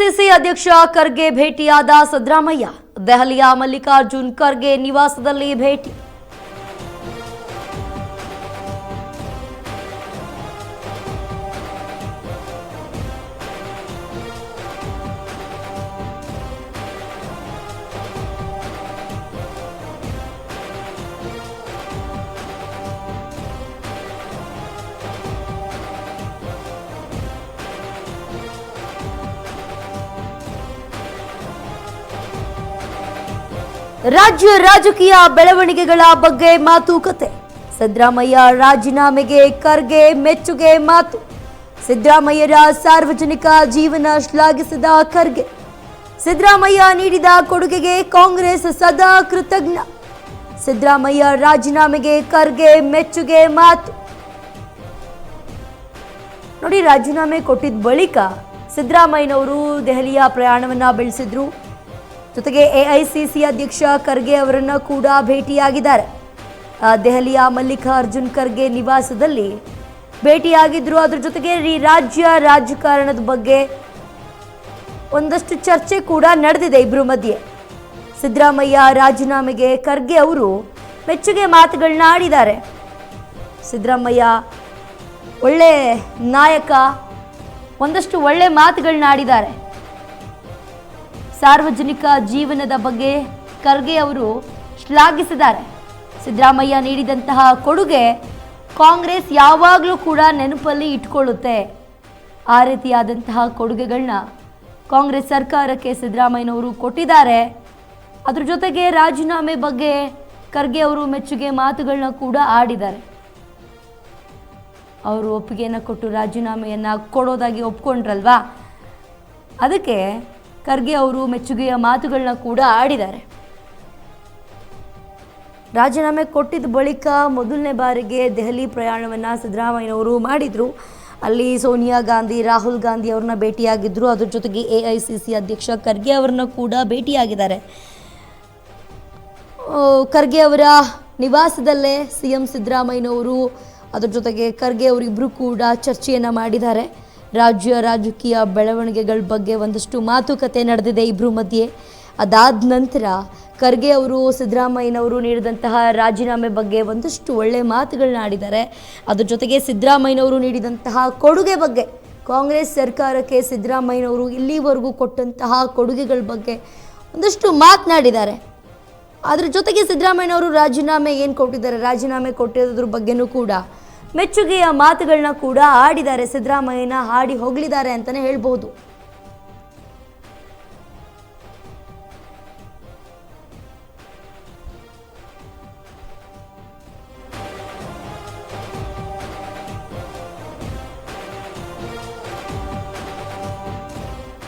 AICC ಅಧ್ಯಕ್ಷ ಖರ್ಗೆ ಭೇಟಿಯಾದ ಸಿದ್ದರಾಮಯ್ಯ. ದೆಹಲಿಯ ಮಲ್ಲಿಕಾರ್ಜುನ್ ಖರ್ಗೆ ನಿವಾಸದಲ್ಲಿ ಭೇಟಿ. ರಾಜ್ಯ ರಾಜಕೀಯ ಬೆಳವಣಿಗೆಗಳ ಬಗ್ಗೆ ಮಾತುಕತೆ. ಸಿದ್ದರಾಮಯ್ಯ ರಾಜೀನಾಮೆಗೆ ಖರ್ಗೆ ಮೆಚ್ಚುಗೆ ಮಾತು. ಸಿದ್ದರಾಮಯ್ಯರ ಸಾರ್ವಜನಿಕ ಜೀವನ ಶ್ಲಾಘಿಸಿದ ಖರ್ಗೆ. ಸಿದ್ದರಾಮಯ್ಯ ನೀಡಿದ ಕೊಡುಗೆಗೆ ಕಾಂಗ್ರೆಸ್ ಸದಾ ಕೃತಜ್ಞ. ಸಿದ್ದರಾಮಯ್ಯ ರಾಜೀನಾಮೆಗೆ ಖರ್ಗೆ ಮೆಚ್ಚುಗೆ ಮಾತು. ನೋಡಿ, ರಾಜೀನಾಮೆ ಕೊಟ್ಟಿದ್ದ ಬಳಿಕ ಸಿದ್ದರಾಮಯ್ಯನವರು ದೆಹಲಿಯ ಪ್ರಯಾಣವನ್ನ ಬೆಳೆಸಿದ್ರು. ಜೊತೆಗೆ ಎಐಸಿಸಿ ಅಧ್ಯಕ್ಷ ಖರ್ಗೆ ಅವರನ್ನ ಕೂಡ ಭೇಟಿಯಾಗಿದ್ದಾರೆ. ದೆಹಲಿಯ ಮಲ್ಲಿಕಾರ್ಜುನ್ ಖರ್ಗೆ ನಿವಾಸದಲ್ಲಿ ಭೇಟಿಯಾಗಿದ್ರು. ಅದ್ರ ಜೊತೆಗೆ ಈ ರಾಜ್ಯ ರಾಜಕಾರಣದ ಬಗ್ಗೆ ಒಂದಷ್ಟು ಚರ್ಚೆ ಕೂಡ ನಡೆದಿದೆ ಇಬ್ಬರ ಮಧ್ಯೆ. ಸಿದ್ದರಾಮಯ್ಯ ರಾಜೀನಾಮೆಗೆ ಖರ್ಗೆ ಅವರು ಮೆಚ್ಚುಗೆ ಮಾತುಗಳನ್ನ ಆಡಿದ್ದಾರೆ. ಸಿದ್ದರಾಮಯ್ಯ ಒಳ್ಳೆ ನಾಯಕ, ಒಂದಷ್ಟು ಒಳ್ಳೆ ಮಾತುಗಳನ್ನ ಆಡಿದ್ದಾರೆ. ಸಾರ್ವಜನಿಕ ಜೀವನದ ಬಗ್ಗೆ ಖರ್ಗೆ ಅವರು ಶ್ಲಾಘಿಸಿದ್ದಾರೆ. ಸಿದ್ದರಾಮಯ್ಯ ನೀಡಿದಂತಹ ಕೊಡುಗೆ ಕಾಂಗ್ರೆಸ್ ಯಾವಾಗಲೂ ಕೂಡ ನೆನಪಲ್ಲಿ ಇಟ್ಕೊಳ್ಳುತ್ತೆ. ಆ ರೀತಿಯಾದಂತಹ ಕೊಡುಗೆಗಳನ್ನ ಕಾಂಗ್ರೆಸ್ ಸರ್ಕಾರಕ್ಕೆ ಸಿದ್ದರಾಮಯ್ಯನವರು ಕೊಟ್ಟಿದ್ದಾರೆ. ಅದ್ರ ಜೊತೆಗೆ ರಾಜೀನಾಮೆ ಬಗ್ಗೆ ಖರ್ಗೆ ಅವರು ಮೆಚ್ಚುಗೆ ಮಾತುಗಳನ್ನ ಕೂಡ ಆಡಿದ್ದಾರೆ. ಅವರು ಒಪ್ಪಿಗೆಯನ್ನು ಕೊಟ್ಟು ರಾಜೀನಾಮೆಯನ್ನು ಕೊಡೋದಾಗಿ ಒಪ್ಕೊಂಡ್ರಲ್ವಾ, ಅದಕ್ಕೆ ಖರ್ಗೆ ಅವರು ಮೆಚ್ಚುಗೆಯ ಮಾತುಗಳನ್ನ ಕೂಡ ಆಡಿದ್ದಾರೆ. ರಾಜೀನಾಮೆ ಕೊಟ್ಟಿದ್ದ ಬಳಿಕ ಮೊದಲನೇ ಬಾರಿಗೆ ದೆಹಲಿ ಪ್ರಯಾಣವನ್ನು ಸಿದ್ದರಾಮಯ್ಯನವರು ಮಾಡಿದರು. ಅಲ್ಲಿ ಸೋನಿಯಾ ಗಾಂಧಿ, ರಾಹುಲ್ ಗಾಂಧಿ ಅವ್ರನ್ನ ಭೇಟಿಯಾಗಿದ್ದರು. ಅದ್ರ ಜೊತೆಗೆ ಎಐಸಿಸಿ ಅಧ್ಯಕ್ಷ ಖರ್ಗೆ ಅವರನ್ನ ಕೂಡ ಭೇಟಿಯಾಗಿದ್ದಾರೆ. ಖರ್ಗೆ ಅವರ ನಿವಾಸದಲ್ಲೇ ಸಿಎಂ ಸಿದ್ದರಾಮಯ್ಯನವರು ಅದ್ರ ಜೊತೆಗೆ ಖರ್ಗೆ ಅವರಿಬ್ಬರು ಕೂಡ ಚರ್ಚೆಯನ್ನು ಮಾಡಿದ್ದಾರೆ. ರಾಜ್ಯ ರಾಜಕೀಯ ಬೆಳವಣಿಗೆಗಳ ಬಗ್ಗೆ ಒಂದಷ್ಟು ಮಾತುಕತೆ ನಡೆದಿದೆ ಇಬ್ಬರ ಮಧ್ಯೆ. ಅದಾದ ನಂತರ ಖರ್ಗೆ ಅವರು ಸಿದ್ದರಾಮಯ್ಯನವರು ನೀಡಿದಂತಹ ರಾಜೀನಾಮೆ ಬಗ್ಗೆ ಒಂದಷ್ಟು ಒಳ್ಳೆಯ ಮಾತುಗಳನ್ನ ಆಡಿದ್ದಾರೆ. ಅದ್ರ ಜೊತೆಗೆ ಸಿದ್ದರಾಮಯ್ಯನವರು ನೀಡಿದಂತಹ ಕೊಡುಗೆ ಬಗ್ಗೆ, ಕಾಂಗ್ರೆಸ್ ಸರ್ಕಾರಕ್ಕೆ ಸಿದ್ದರಾಮಯ್ಯನವರು ಇಲ್ಲಿವರೆಗೂ ಕೊಟ್ಟಂತಹ ಕೊಡುಗೆಗಳ ಬಗ್ಗೆ ಒಂದಷ್ಟು ಮಾತನಾಡಿದ್ದಾರೆ. ಅದ್ರ ಜೊತೆಗೆ ಸಿದ್ದರಾಮಯ್ಯನವರು ರಾಜೀನಾಮೆ ಏನು ಕೊಟ್ಟಿದ್ದಾರೆ, ರಾಜೀನಾಮೆ ಕೊಟ್ಟಿರೋದ್ರ ಬಗ್ಗೆನೂ ಕೂಡ ಮೆಚ್ಚುಗೆಯ ಮಾತುಗಳನ್ನ ಕೂಡ ಆಡಿದ್ದಾರೆ. ಸಿದ್ದರಾಮಯ್ಯನ ಹಾಡಿ ಹೊಗಳಿದ್ದಾರೆ ಅಂತಲೇ ಹೇಳ್ಬೋದು.